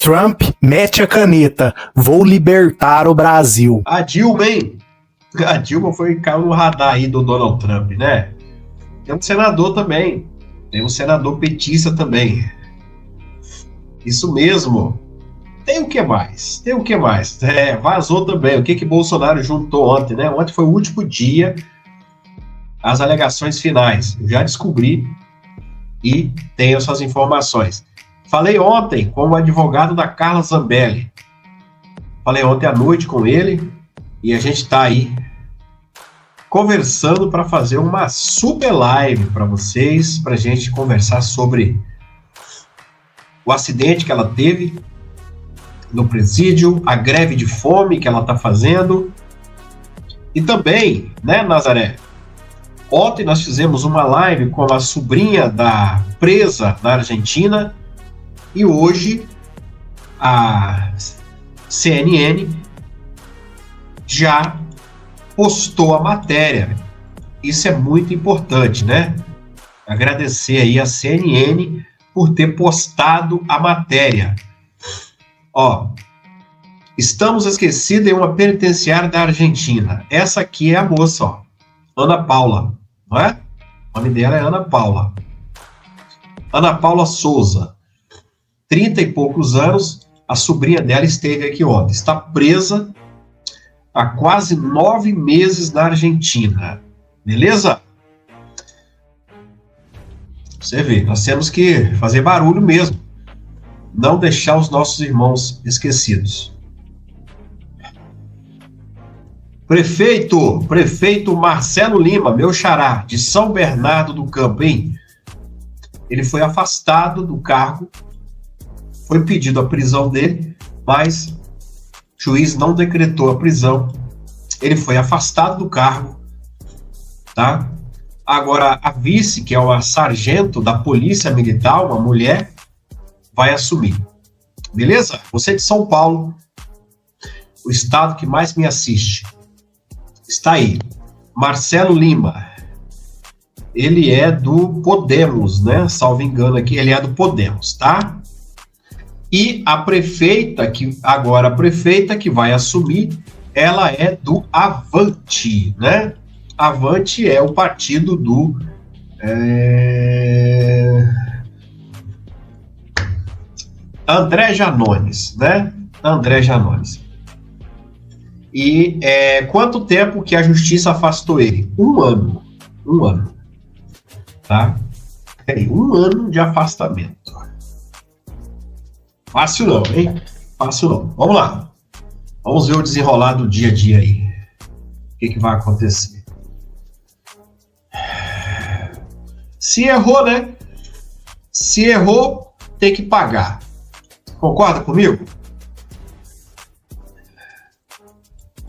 Trump mete a caneta. Vou libertar o Brasil. A Dilma, hein? A Dilma caiu no radar aí do Donald Trump, né? Tem um senador também. Tem um senador petista também. Isso mesmo. Tem o que mais? Vazou também. O que Bolsonaro juntou ontem, né? Ontem foi o último dia, as alegações finais. Eu já descobri e tenho essas informações. Falei ontem com o advogado da Carla Zambelli. Falei ontem à noite com ele e a gente está aí conversando para fazer uma super live para vocês, para a gente conversar sobre o acidente que ela teve no presídio, a greve de fome que ela está fazendo. E também, né, Nazaré? Ontem nós fizemos uma live com a sobrinha da presa na Argentina e hoje a CNN já postou a matéria. Isso é muito importante, né? Agradecer aí a CNN por ter postado a matéria. Ó, estamos esquecidos em uma penitenciária da Argentina. Essa aqui é a moça, ó, Ana Paula, não é? O nome dela é Ana Paula. Ana Paula Souza, 30 e poucos anos, a sobrinha dela esteve aqui ontem. Está presa há quase 9 meses na Argentina. Beleza? Você vê, nós temos que fazer barulho mesmo. Não deixar os nossos irmãos esquecidos. Prefeito Marcelo Lima, meu xará, de São Bernardo do Campo, hein? Ele foi afastado do cargo, foi pedido a prisão dele, mas o juiz não decretou a prisão. Ele foi afastado do cargo, tá? Agora, a vice, que é uma sargento da Polícia Militar, uma mulher, vai assumir. Beleza? Você de São Paulo, o estado que mais me assiste, está aí. Marcelo Lima. Ele é do Podemos, né? Salvo engano aqui, ele é do Podemos, tá? E a prefeita que vai assumir, ela é do Avante, né? Avante é o partido do André Janones, né? André Janones. E quanto tempo que a justiça afastou ele? 1 ano. 1 ano. Tá? 1 ano de afastamento. Fácil não, hein? Fácil não. Vamos lá. Vamos ver o desenrolar do dia a dia aí. O que vai acontecer? Se errou, né? Se errou, tem que pagar. Concorda comigo?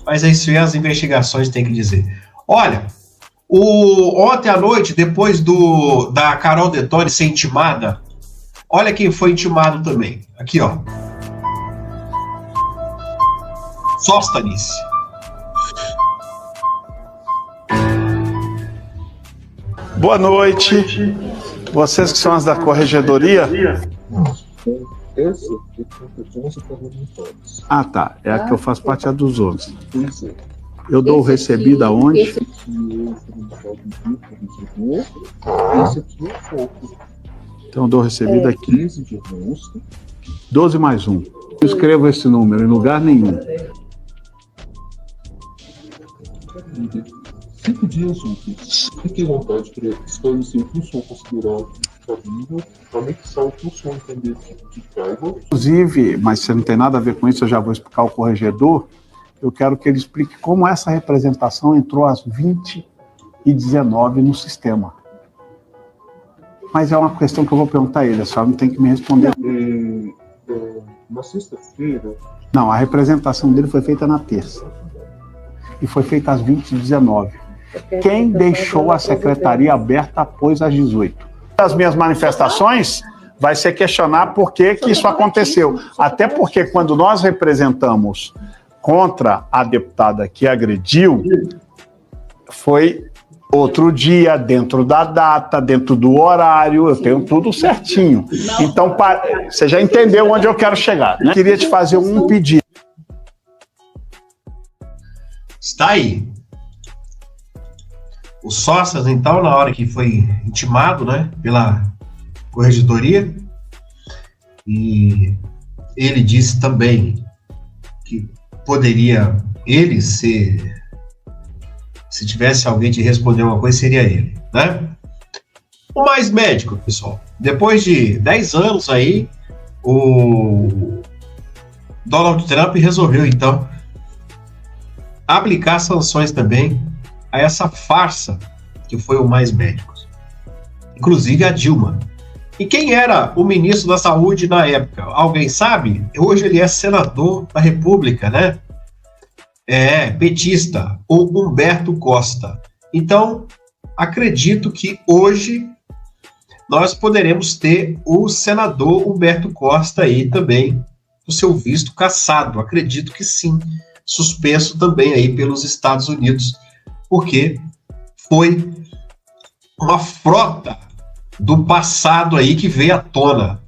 Mas é isso aí, as investigações têm que dizer. Olha, ontem à noite, depois da Carol Detone ser intimada, olha quem foi intimado também. Aqui, ó. Sóstanes. Boa noite. Vocês que são as da corregedoria? Ah, tá. É a que eu faço parte, a dos outros. Eu dou o recebido aonde? Então eu dou o recebido aqui. 12 mais 1. Eu escrevo esse número em lugar nenhum. 5 dias úteis. Fique à vontade para esclarecer o que o senhor considerar cabível, anexar o que o senhor entender de cargo. Inclusive, mas se não tem nada a ver com isso, eu já vou explicar ao corregedor. Eu quero que ele explique como essa representação entrou às 20h19 no sistema. Mas é uma questão que eu vou perguntar a ele, a senhora não tem que me responder. Na sexta-feira... Não, a representação dele foi feita na terça. E foi feita às 20h19. Quem deixou a secretaria aberta após às 18? As minhas manifestações vai ser questionar por que isso aconteceu. Até porque quando nós representamos contra a deputada que agrediu, foi outro dia, dentro da data, dentro do horário, eu tenho tudo certinho. Então, você já entendeu onde eu quero chegar, né? Queria te fazer um pedido. Está aí. O Sossas, então, na hora que foi intimado, né, pela corregedoria, e ele disse também que poderia ele ser, se tivesse alguém de responder uma coisa, seria ele, né? O Mais Médico, pessoal, depois de 10 anos aí, o Donald Trump resolveu, então, aplicar sanções também a essa farsa que foi o Mais Médicos, inclusive a Dilma. E quem era o ministro da Saúde na época? Alguém sabe? Hoje ele é senador da República, né? É petista, o Humberto Costa. Então, acredito que hoje nós poderemos ter o senador Humberto Costa aí também, o seu visto cassado. Acredito que sim, suspenso também aí pelos Estados Unidos, porque foi uma frota do passado aí que veio à tona.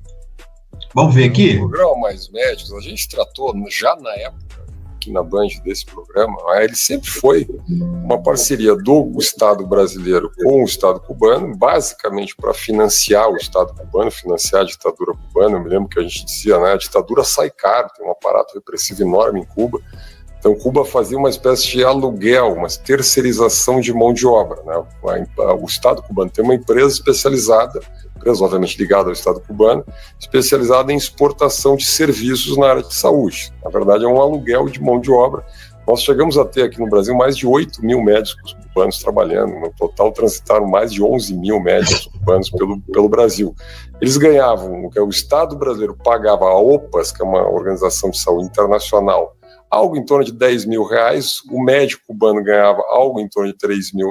Vamos ver aqui? O programa Mais Médicos, a gente tratou já na época, aqui na Band desse programa, ele sempre foi uma parceria do Estado brasileiro com o Estado cubano, basicamente para financiar o Estado cubano, financiar a ditadura cubana. Eu me lembro que a gente dizia, né, a ditadura sai caro, tem um aparato repressivo enorme em Cuba. Então, Cuba fazia uma espécie de aluguel, uma terceirização de mão de obra, né? O Estado cubano tem uma empresa especializada, empresa obviamente ligada ao Estado cubano, especializada em exportação de serviços na área de saúde. Na verdade, é um aluguel de mão de obra. Nós chegamos a ter aqui no Brasil mais de 8 mil médicos cubanos trabalhando. No total, transitaram mais de 11 mil médicos cubanos pelo Brasil. Eles ganhavam, o que o Estado brasileiro pagava a OPAS, que é uma organização de saúde internacional, algo em torno de R$10 mil, o médico cubano ganhava algo em torno de R$3 mil,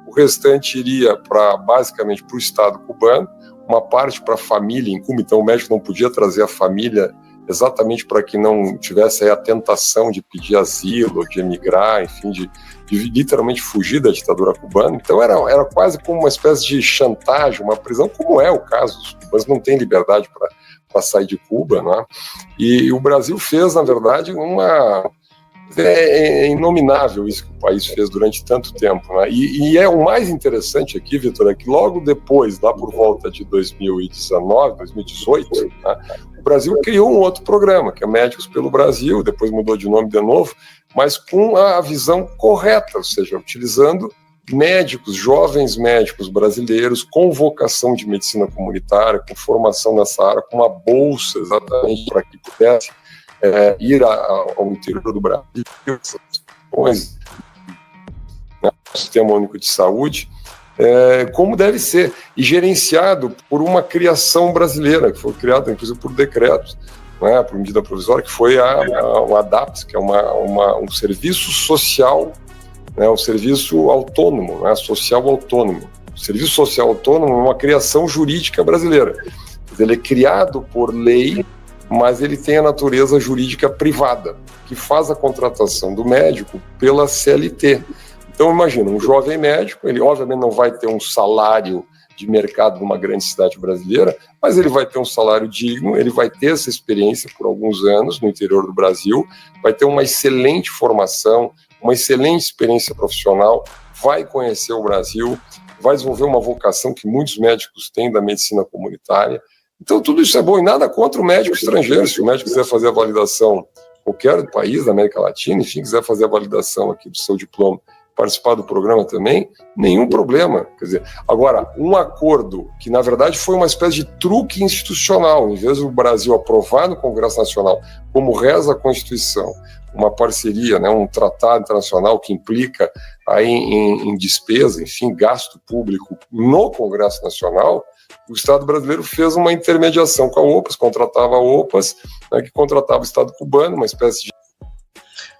o restante iria basicamente para o Estado cubano, uma parte para a família em Cuba. Então o médico não podia trazer a família exatamente para que não tivesse aí a tentação de pedir asilo, de emigrar, enfim, de literalmente fugir da ditadura cubana. Então era quase como uma espécie de chantagem, uma prisão, como é o caso. Os cubanos não têm liberdade para sair de Cuba, né? E o Brasil fez, na verdade, é inominável isso que o país fez durante tanto tempo, né? E é o mais interessante aqui, Vitor, é que logo depois, lá por volta de 2019, 2018, né, o Brasil criou um outro programa, que é Médicos pelo Brasil, depois mudou de nome de novo, mas com a visão correta, ou seja, utilizando médicos, jovens médicos brasileiros com vocação de medicina comunitária, com formação nessa área, com uma bolsa exatamente para que pudesse ir ao interior do Brasil, Sistema Único de Saúde, como deve ser, e gerenciado por uma criação brasileira, que foi criada inclusive por decretos, né, por medida provisória, que foi o ADAPS, que é um serviço social, um serviço autônomo, social autônomo. O serviço social autônomo é uma criação jurídica brasileira. Ele é criado por lei, mas ele tem a natureza jurídica privada, que faz a contratação do médico pela CLT. Então, imagina, um jovem médico, ele obviamente não vai ter um salário de mercado numa grande cidade brasileira, mas ele vai ter um salário digno, ele vai ter essa experiência por alguns anos no interior do Brasil, vai ter uma excelente formação, uma excelente experiência profissional, vai conhecer o Brasil, vai desenvolver uma vocação que muitos médicos têm da medicina comunitária. Então, tudo isso é bom, e nada contra o médico estrangeiro. Se o médico quiser fazer a validação, qualquer país da América Latina, enfim, quiser fazer a validação aqui do seu diploma, participar do programa também, nenhum problema. Quer dizer, agora, um acordo que, na verdade, foi uma espécie de truque institucional, em vez do Brasil aprovar no Congresso Nacional, como reza a Constituição, uma parceria, um tratado internacional que implica aí em despesa, enfim, gasto público no Congresso Nacional, o Estado brasileiro fez uma intermediação com a OPAS, contratava a OPAS, que contratava o Estado cubano, uma espécie de...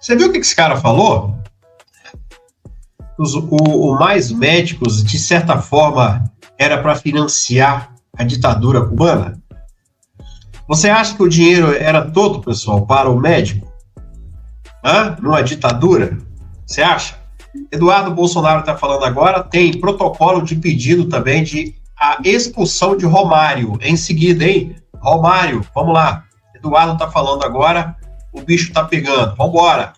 Você viu o que esse cara falou? O Mais Médicos, de certa forma, era para financiar a ditadura cubana? Você acha que o dinheiro era todo, pessoal, para o médico? Numa ditadura? Você acha? Eduardo Bolsonaro está falando agora, tem protocolo de pedido também de a expulsão de Romário. Em seguida, hein? Romário, vamos lá. Eduardo está falando agora, o bicho está pegando. Vamos embora.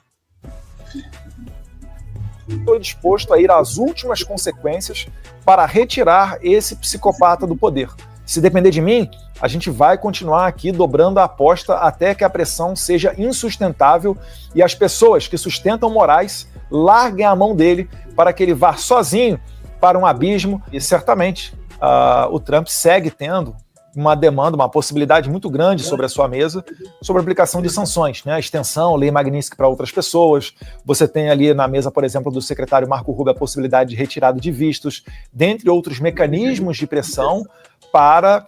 Estou disposto a ir às últimas consequências para retirar esse psicopata do poder. Se depender de mim, a gente vai continuar aqui dobrando a aposta até que a pressão seja insustentável e as pessoas que sustentam Moraes larguem a mão dele para que ele vá sozinho para um abismo. E certamente o Trump segue tendo uma demanda, uma possibilidade muito grande sobre a sua mesa, sobre a aplicação de sanções, né? Extensão, lei Magnitsky para outras pessoas. Você tem ali na mesa, por exemplo, do secretário Marco Rubio, a possibilidade de retirada de vistos, dentre outros mecanismos de pressão para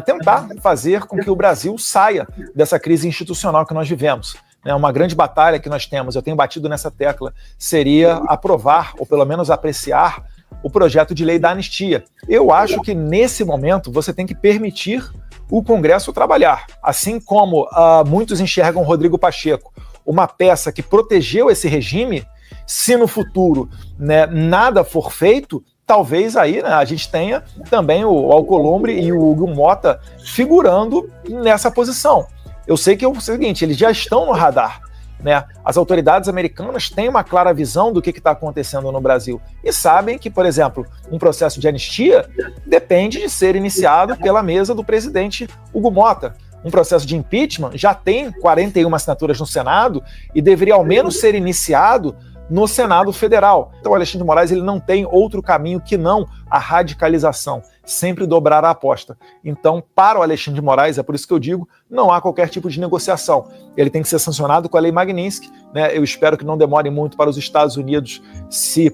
tentar fazer com que o Brasil saia dessa crise institucional que nós vivemos. Uma grande batalha que nós temos, eu tenho batido nessa tecla, seria aprovar, ou pelo menos apreciar, o projeto de lei da anistia. Eu acho que, nesse momento, você tem que permitir o Congresso trabalhar. Assim como muitos enxergam Rodrigo Pacheco, uma peça que protegeu esse regime, se no futuro, né, nada for feito, talvez aí, né, a gente tenha também o Alcolumbre e o Hugo Mota figurando nessa posição. Eu sei que é o seguinte, eles já estão no radar, né? As autoridades americanas têm uma clara visão do que está acontecendo no Brasil e sabem que, por exemplo, um processo de anistia depende de ser iniciado pela mesa do presidente Hugo Mota. Um processo de impeachment já tem 41 assinaturas no Senado e deveria ao menos ser iniciado no Senado Federal. Então o Alexandre de Moraes ele não tem outro caminho que não a radicalização, sempre dobrar a aposta. Então, para o Alexandre de Moraes, é por isso que eu digo, não há qualquer tipo de negociação. Ele tem que ser sancionado com a lei Magnitsky, né? Eu espero que não demore muito para os Estados Unidos se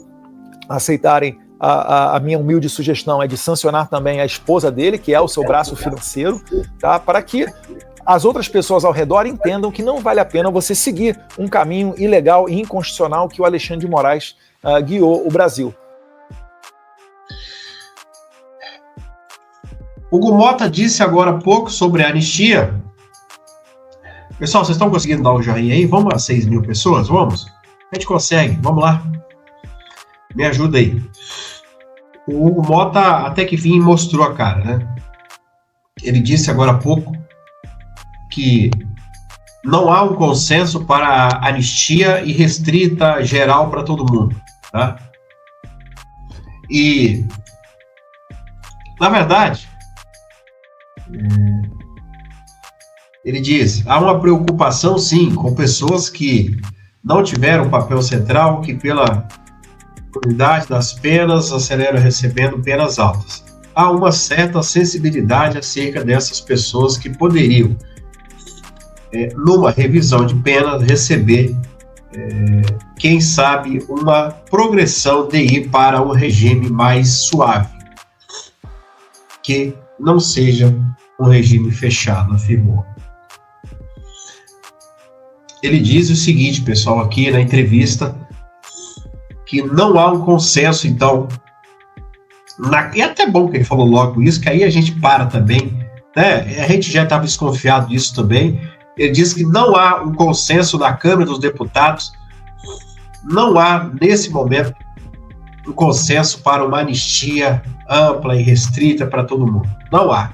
aceitarem a minha humilde sugestão é de sancionar também a esposa dele, que é o seu braço financeiro, tá? Para que as outras pessoas ao redor entendam que não vale a pena você seguir um caminho ilegal e inconstitucional que o Alexandre de Moraes guiou o Brasil. Hugo Mota disse agora há pouco sobre a anistia. Pessoal, vocês estão conseguindo dar um joinha aí? Vamos a 6 mil pessoas? Vamos? A gente consegue, vamos lá. Me ajuda aí. O Hugo Mota até que enfim mostrou a cara, né? Ele disse agora há pouco que não há um consenso para a anistia irrestrita geral para todo mundo, tá? E, na verdade, ele diz, há uma preocupação, sim, com pessoas que não tiveram papel central, que pela unidade das penas aceleram recebendo penas altas. Há uma certa sensibilidade acerca dessas pessoas que poderiam, numa revisão de penas, receber, quem sabe, uma progressão de ir para um regime mais suave, que não seja um regime fechado, afirmou. Ele diz o seguinte, pessoal, aqui na entrevista, que não há um consenso, então, e é até bom que ele falou logo isso, que aí a gente para também, né? A gente já estava desconfiado disso também. Ele diz que não há um consenso na Câmara dos Deputados, não há, nesse momento, um consenso para uma anistia ampla e restrita para todo mundo. Não há.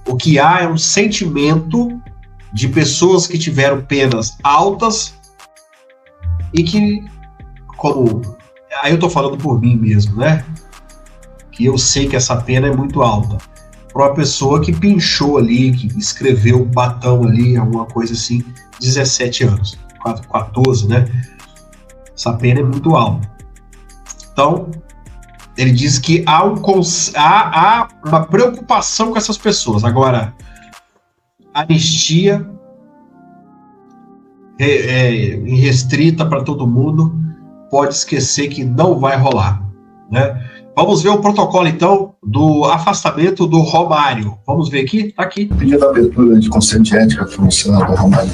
O que há é um sentimento de pessoas que tiveram penas altas e que, como... Aí eu estou falando por mim mesmo, né? Que eu sei que essa pena é muito alta. Para uma pessoa que pinchou ali, que escreveu batão ali, alguma coisa assim, 17 anos, 14, né? Essa pena é muito alta. Então, ele diz que há uma preocupação com essas pessoas. Agora, anistia restrita para todo mundo, pode esquecer que não vai rolar, né? Vamos ver o protocolo, então, do afastamento do Romário. Vamos ver aqui? Tá aqui. Pedido da abertura de Conselho de Ética para o senador Romário.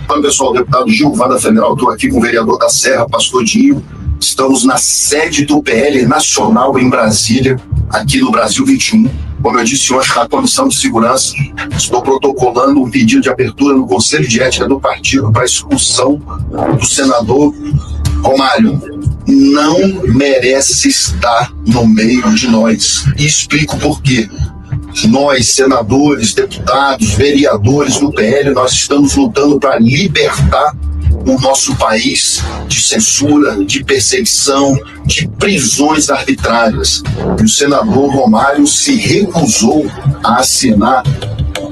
Olá, pessoal, deputado Gilvan da Federal, estou aqui com o vereador da Serra, Pastor Dinho. Estamos na sede do PL Nacional em Brasília, aqui no Brasil 21. Como eu disse ontem na Comissão de Segurança, estou protocolando um pedido de abertura no Conselho de Ética do partido para a expulsão do senador Romário não merece estar no meio de nós. E explico por quê. Nós, senadores, deputados, vereadores do PL, nós estamos lutando para libertar o nosso país de censura, de perseguição, de prisões arbitrárias. E o senador Romário se recusou a assinar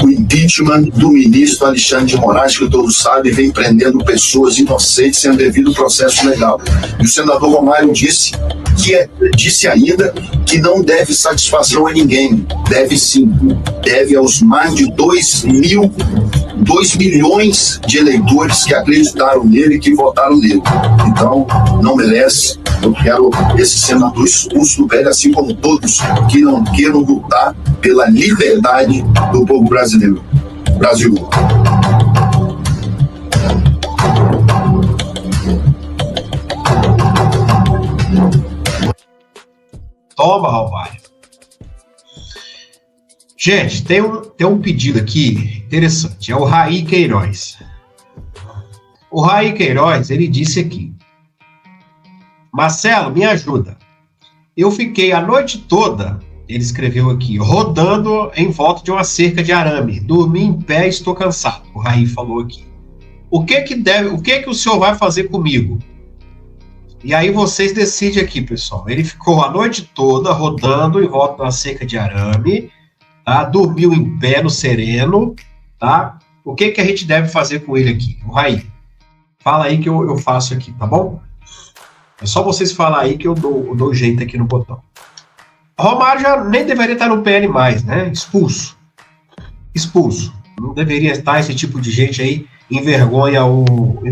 o impeachment do ministro Alexandre de Moraes, que todos sabem, vem prendendo pessoas inocentes sem o devido processo legal. E o senador Romário disse ainda que não deve satisfação a ninguém, deve sim, deve aos mais de 2 milhões de eleitores que acreditaram nele e que votaram nele. Então, não merece. Eu quero esse senador expulso do PL, assim como todos que não queiram lutar pela liberdade do povo brasileiro. Brasil. Toma, Romário. Gente, tem um pedido aqui interessante. É o Raí Queiroz. O Raí Queiroz, ele disse aqui: Marcelo, me ajuda. Eu fiquei a noite toda, ele escreveu aqui, rodando em volta de uma cerca de arame. Dormi em pé e estou cansado. O Raí falou aqui. O que que o senhor vai fazer comigo? E aí vocês decidem aqui, pessoal. Ele ficou a noite toda rodando em volta de uma cerca de arame, tá? Dormiu em pé no sereno, tá? O que a gente deve fazer com ele aqui? O Raí, fala aí que eu faço aqui, tá bom? É só vocês falar aí que eu dou jeito aqui no botão. Romário já nem deveria estar no PL mais, né? Expulso. Não deveria estar esse tipo de gente aí, envergonha o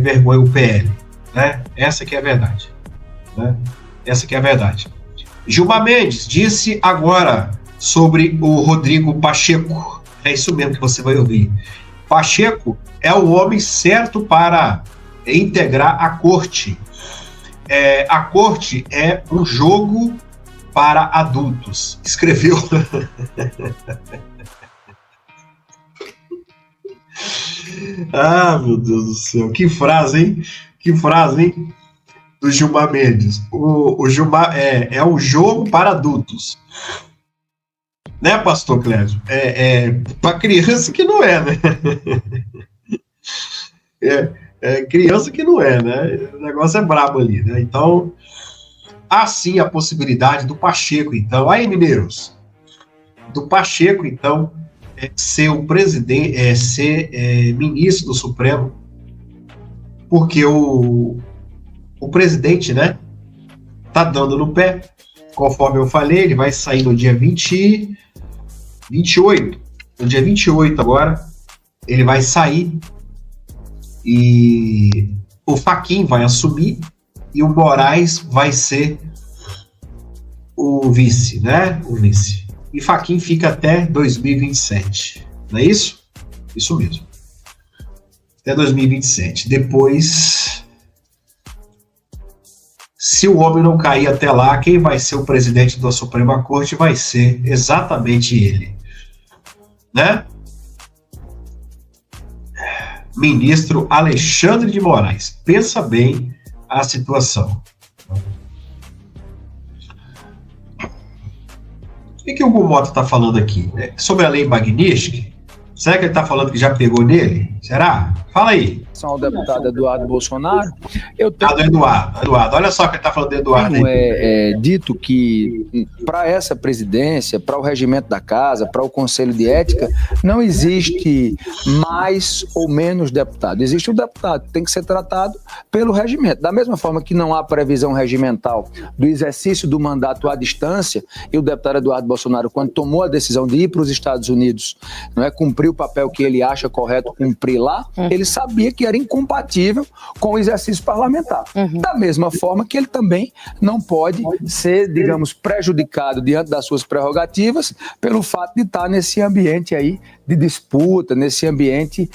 PL, né? Essa que é a verdade. Né? Essa que é a verdade. Gilmar Mendes disse agora sobre o Rodrigo Pacheco. É isso mesmo que você vai ouvir. Pacheco é o homem certo para integrar a corte. A corte é um jogo para adultos. Escreveu. Ah, meu Deus do céu. Que frase, hein? Que frase, hein? Do Gilmar Mendes. O Gilmar é um jogo para adultos. Né, pastor Clésio? Para criança que não é, né? Criança que não é, né? O negócio é brabo ali, né? Então, há sim a possibilidade do Pacheco, então. Aí, mineiros, do Pacheco, então, ser o presidente, ser ministro do Supremo, porque o presidente, né, tá dando no pé, conforme eu falei, ele vai sair no dia 28, no dia 28 agora, ele vai sair e o Fachin vai assumir e o Moraes vai ser o vice, né, o vice. E Fachin fica até 2027, não é isso? Isso mesmo. Até 2027. Depois, se o homem não cair até lá, quem vai ser o presidente da Suprema Corte vai ser exatamente ele, né? Ministro Alexandre de Moraes. Pensa bem a situação. O que o Hugo Mota está falando aqui? Sobre a lei Magnitsky? Será que ele está falando que já pegou nele? Será? Fala aí. Ao deputado Eduardo Bolsonaro, eu tenho... Eduardo, olha só o que ele está falando do Eduardo aí. Dito que para essa presidência, para o regimento da casa, para o Conselho de Ética, não existe mais ou menos deputado. Existe o deputado que tem que ser tratado pelo regimento. Da mesma forma que não há previsão regimental do exercício do mandato à distância, e o deputado Eduardo Bolsonaro, quando tomou a decisão de ir para os Estados Unidos, não é, cumprir o papel que ele acha correto cumprir lá, ele sabia que era incompatível com o exercício parlamentar. Da mesma forma que ele também não pode ser, digamos, prejudicado diante das suas prerrogativas pelo fato de estar nesse ambiente aí de disputa, nesse ambiente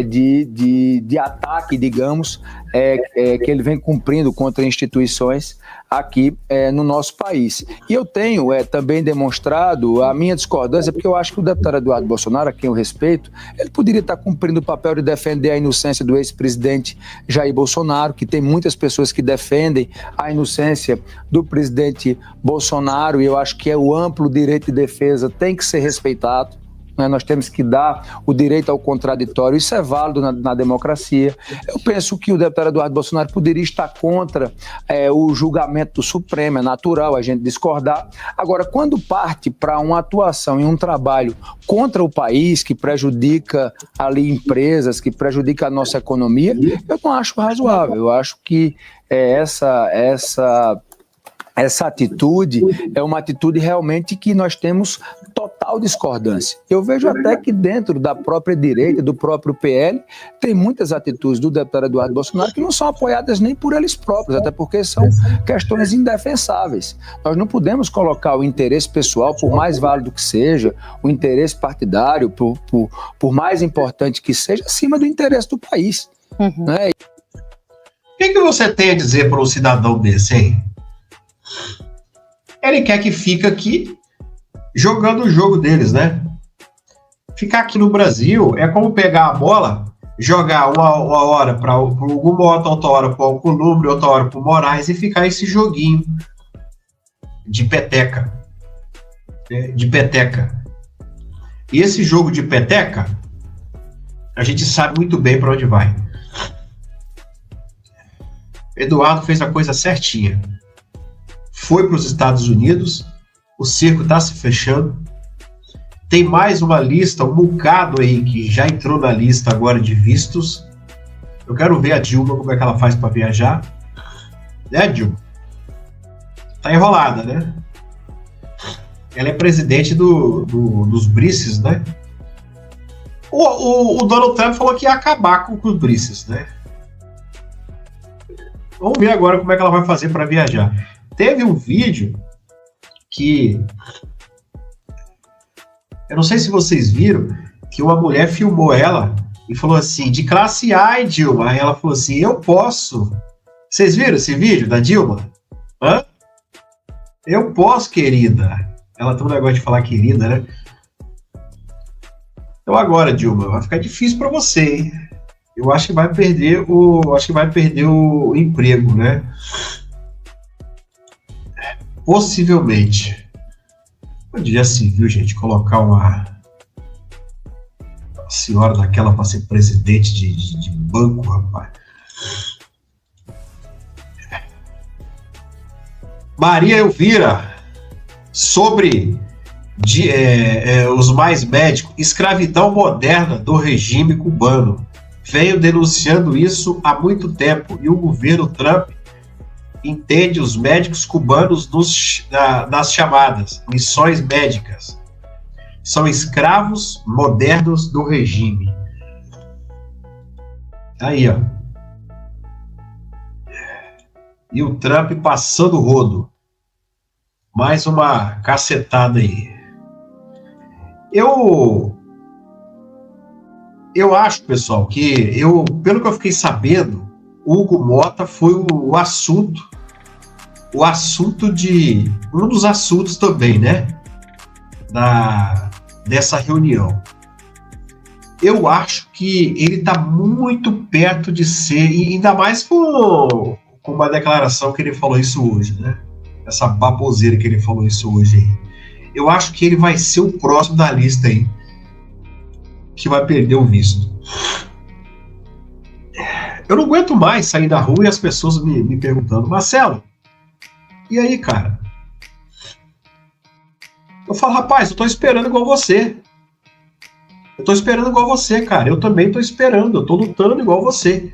de ataque, digamos, que ele vem cumprindo contra instituições aqui no nosso país. E eu tenho também demonstrado a minha discordância, porque eu acho que o deputado Eduardo Bolsonaro, a quem eu respeito, ele poderia estar cumprindo o papel de defender a inocência do ex-presidente Jair Bolsonaro, que tem muitas pessoas que defendem a inocência do presidente Bolsonaro, e eu acho que o amplo direito de defesa tem que ser respeitado. Nós temos que dar o direito ao contraditório, isso é válido na democracia. Eu penso que o deputado Eduardo Bolsonaro poderia estar contra o julgamento do Supremo, é natural a gente discordar. Agora, quando parte para uma atuação e um trabalho contra o país, que prejudica ali empresas, que prejudica a nossa economia, eu não acho razoável. Eu acho que essa atitude é uma atitude realmente que nós temos total discordância. Eu vejo até que dentro da própria direita, do próprio PL, tem muitas atitudes do deputado Eduardo Bolsonaro que não são apoiadas nem por eles próprios, até porque são questões indefensáveis. Nós não podemos colocar o interesse pessoal, por mais válido que seja, o interesse partidário, por mais importante que seja, acima do interesse do país. Né? O que você tem a dizer para um cidadão desse, hein? Ele quer que fique aqui jogando o jogo deles, né? Ficar aqui no Brasil é como pegar a bola, jogar uma hora para o Hugo Mota, outra hora para o Alcolumbre, outra hora para o Moraes e ficar esse joguinho de peteca. De peteca. E esse jogo de peteca, a gente sabe muito bem para onde vai. Eduardo fez a coisa certinha. Foi para os Estados Unidos, o cerco está se fechando, tem mais uma lista, um bocado aí que já entrou na lista agora de vistos. Eu quero ver a Dilma, como é que ela faz para viajar. Né, Dilma? Tá enrolada, né? Ela é presidente dos BRICS, né? O Donald Trump falou que ia acabar com os BRICS, né? Vamos ver agora como é que ela vai fazer para viajar. Teve um vídeo que, eu não sei se vocês viram, que uma mulher filmou ela e falou assim, de classe A, Dilma. Aí ela falou assim, eu posso. Vocês viram esse vídeo da Dilma? Hã? Eu posso, querida. Ela tem um negócio de falar querida, né? Então agora, Dilma, vai ficar difícil para você, hein? Eu acho que vai perder o emprego, né? Possivelmente. Onde já se viu, gente, colocar uma senhora daquela para ser presidente de banco, rapaz? Maria Elvira, sobre os mais médicos, escravidão moderna do regime cubano. Venho denunciando isso há muito tempo e o governo Trump entende os médicos cubanos nas chamadas missões médicas. São escravos modernos do regime. Aí, ó. E o Trump passando o rodo. Mais uma cacetada aí. Eu acho, pessoal, que pelo que eu fiquei sabendo, o Hugo Mota foi um dos assuntos também, né, dessa reunião. Eu acho que ele está muito perto de ser, e ainda mais com uma declaração que ele falou isso hoje, né, essa baboseira que ele falou isso hoje aí. Eu acho que ele vai ser o próximo da lista aí, que vai perder o visto. Eu não aguento mais sair da rua e as pessoas me perguntando, Marcelo, e aí, cara? Eu falo, rapaz, eu tô esperando igual você. Eu tô esperando igual você, cara. Eu também tô esperando, eu tô lutando igual você.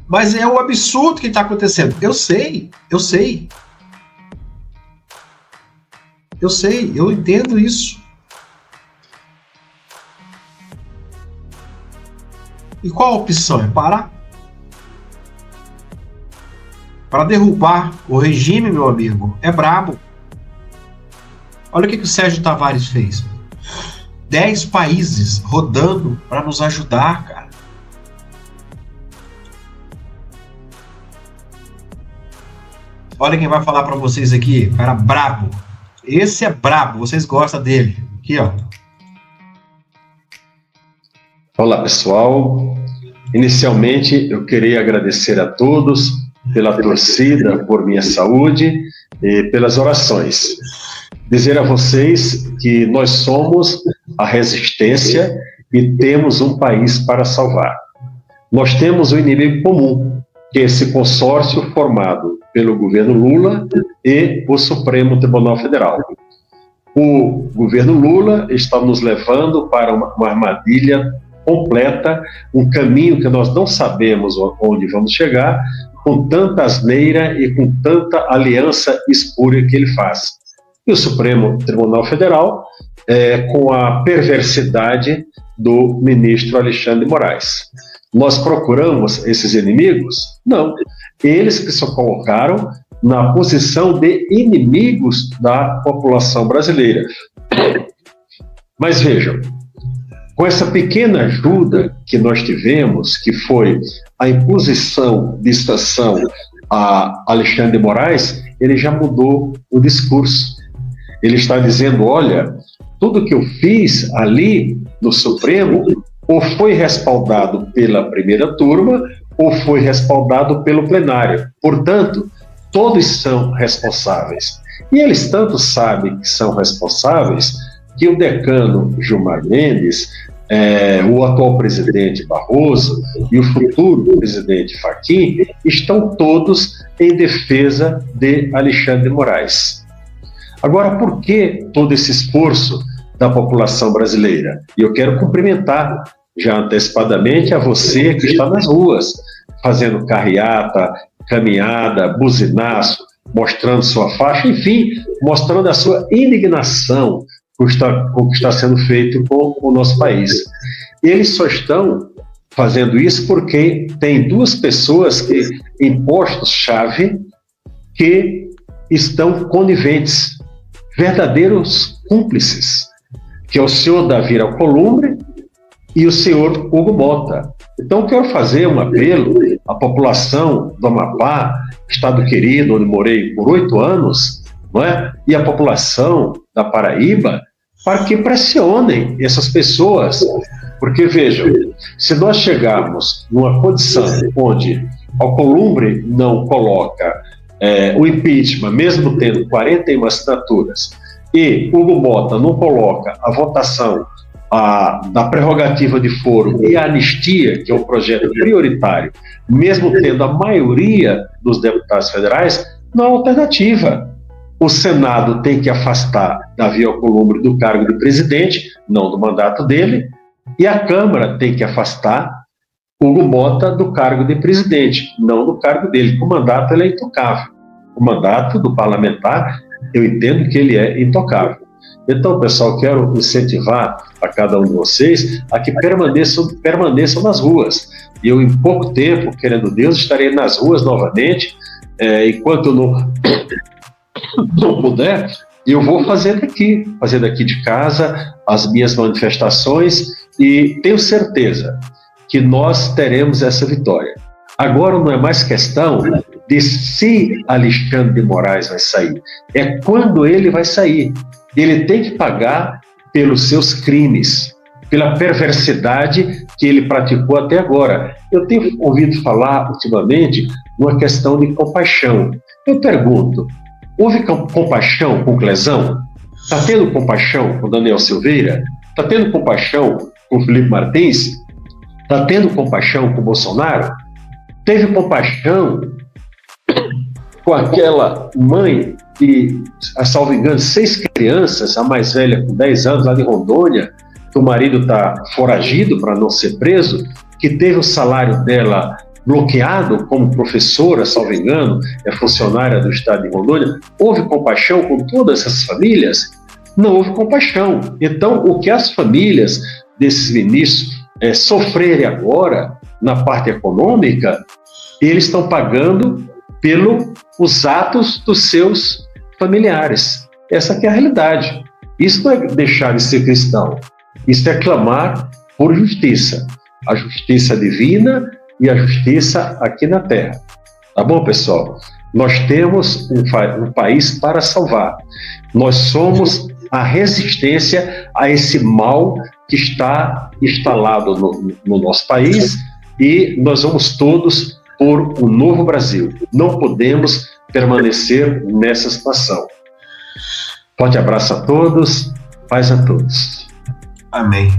Mas é um absurdo que tá acontecendo. Eu sei. Eu entendo isso. E qual a opção? É parar? Para derrubar o regime, meu amigo, é brabo. Olha o que o Sérgio Tavares fez. 10 países rodando para nos ajudar, cara. Olha quem vai falar para vocês aqui, cara brabo. Esse é brabo, vocês gostam dele. Aqui, ó. Olá, pessoal. Inicialmente, eu queria agradecer a todos pela torcida, por minha saúde e pelas orações. Dizer a vocês que nós somos a resistência e temos um país para salvar. Nós temos um inimigo comum, que é esse consórcio formado pelo governo Lula e o Supremo Tribunal Federal. O governo Lula está nos levando para uma armadilha completa, um caminho que nós não sabemos onde vamos chegar, com tanta asneira e com tanta aliança espúria que ele faz. E o Supremo Tribunal Federal, com a perversidade do ministro Alexandre de Moraes. Nós procuramos esses inimigos? Não. Eles que se colocaram na posição de inimigos da população brasileira. Mas vejam, com essa pequena ajuda que nós tivemos, que foi a imposição de sanção a Alexandre de Moraes, ele já mudou o discurso. Ele está dizendo, olha, tudo que eu fiz ali no Supremo ou foi respaldado pela primeira turma ou foi respaldado pelo plenário. Portanto, todos são responsáveis. E eles tanto sabem que são responsáveis que o decano Gilmar Mendes, o atual presidente Barroso e o futuro presidente Fachin estão todos em defesa de Alexandre de Moraes. Agora, por que todo esse esforço da população brasileira? E eu quero cumprimentar já antecipadamente a você que está nas ruas, fazendo carreata, caminhada, buzinaço, mostrando sua faixa, enfim, mostrando a sua indignação com o que está sendo feito com o nosso país. Eles só estão fazendo isso porque tem duas pessoas em postos-chave que estão coniventes, verdadeiros cúmplices, que é o senhor Davi Alcolumbre e o senhor Hugo Mota. Então, quero fazer um apelo à população do Amapá, estado querido, onde morei por 8 anos, não é? E a população da Paraíba, para que pressionem essas pessoas. Porque, vejam, se nós chegarmos numa condição onde Alcolumbre não coloca o impeachment, mesmo tendo 41 assinaturas, e Hugo Mota não coloca a votação da prerrogativa de foro e a anistia, que é um projeto prioritário, mesmo tendo a maioria dos deputados federais, não há alternativa. O Senado tem que afastar Davi Alcolumbre do cargo de presidente, não do mandato dele, e a Câmara tem que afastar Hugo Mota do cargo de presidente, não do cargo dele, porque o mandato ele é intocável. O mandato do parlamentar, eu entendo que ele é intocável. Então, pessoal, quero incentivar a cada um de vocês a que permaneçam nas ruas. E eu, em pouco tempo, querendo Deus, estarei nas ruas novamente, enquanto eu não puder, eu vou fazer daqui de casa as minhas manifestações e tenho certeza que nós teremos essa vitória. Agora não é mais questão de se Alexandre de Moraes vai sair, é quando ele vai sair. Ele tem que pagar pelos seus crimes, pela perversidade que ele praticou até agora. Eu tenho ouvido falar ultimamente uma questão de compaixão. Eu pergunto, houve compaixão com Clezão? Está tendo compaixão com Daniel Silveira? Está tendo compaixão com Felipe Martins? Está tendo compaixão com Bolsonaro? Teve compaixão com aquela mãe e, salvo engano, 6 crianças, a mais velha com 10 anos, lá de Rondônia, que o marido está foragido para não ser preso, que teve o salário dela bloqueado como professora, salvo engano, é funcionária do estado de Rondônia. Houve compaixão com todas essas famílias? Não houve compaixão. Então, o que as famílias desses ministros sofrerem agora, na parte econômica, eles estão pagando pelos atos dos seus familiares. Essa que é a realidade. Isso não é deixar de ser cristão. Isso é clamar por justiça. A justiça divina e a justiça aqui na Terra. Tá bom, pessoal? Nós temos um país para salvar. Nós somos a resistência a esse mal que está instalado no nosso país e nós vamos todos por um novo Brasil. Não podemos permanecer nessa situação. Forte abraço a todos, paz a todos. Amém.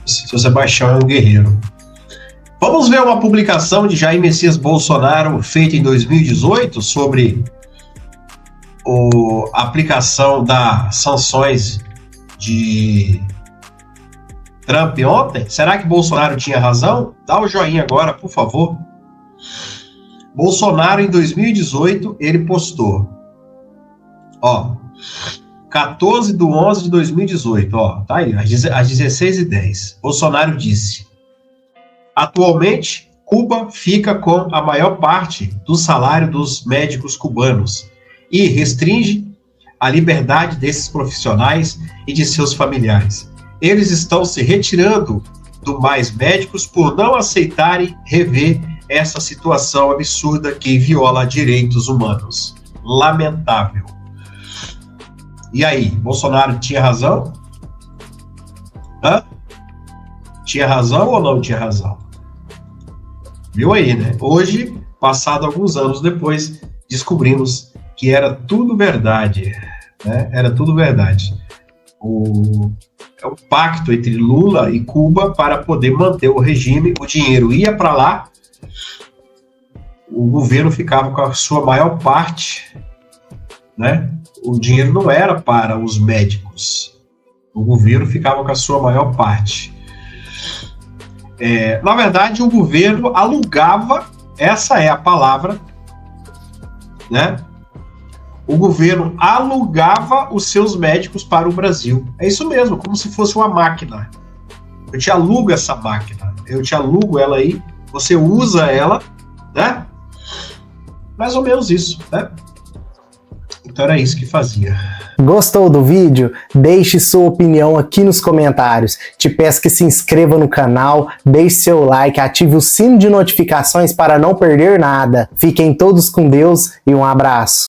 Seu Sebastião é um guerreiro. Vamos ver uma publicação de Jair Messias Bolsonaro feita em 2018 sobre a aplicação das sanções de Trump ontem. Será que Bolsonaro tinha razão? Dá o joinha agora, por favor. Bolsonaro, em 2018, ele postou, 14/11/2018, tá aí, às 16h10. Bolsonaro disse: atualmente, Cuba fica com a maior parte do salário dos médicos cubanos e restringe a liberdade desses profissionais e de seus familiares. Eles estão se retirando do Mais Médicos por não aceitarem rever essa situação absurda que viola direitos humanos. Lamentável. E aí, Bolsonaro tinha razão? Tinha razão ou não tinha razão? Viu aí, né? Hoje, passado alguns anos depois, descobrimos que era tudo verdade, né? Era tudo verdade. É um pacto entre Lula e Cuba para poder manter o regime. O dinheiro ia para lá, o governo ficava com a sua maior parte, né? O dinheiro não era para os médicos, o governo ficava com a sua maior parte. Na verdade, o governo alugava, essa é a palavra, né? O governo alugava os seus médicos para o Brasil. É isso mesmo, como se fosse uma máquina. Eu te alugo essa máquina, eu te alugo ela aí, você usa ela, né? Mais ou menos isso, né? Então era isso que fazia. Gostou do vídeo? Deixe sua opinião aqui nos comentários. Te peço que se inscreva no canal, deixe seu like, ative o sino de notificações para não perder nada. Fiquem todos com Deus e um abraço.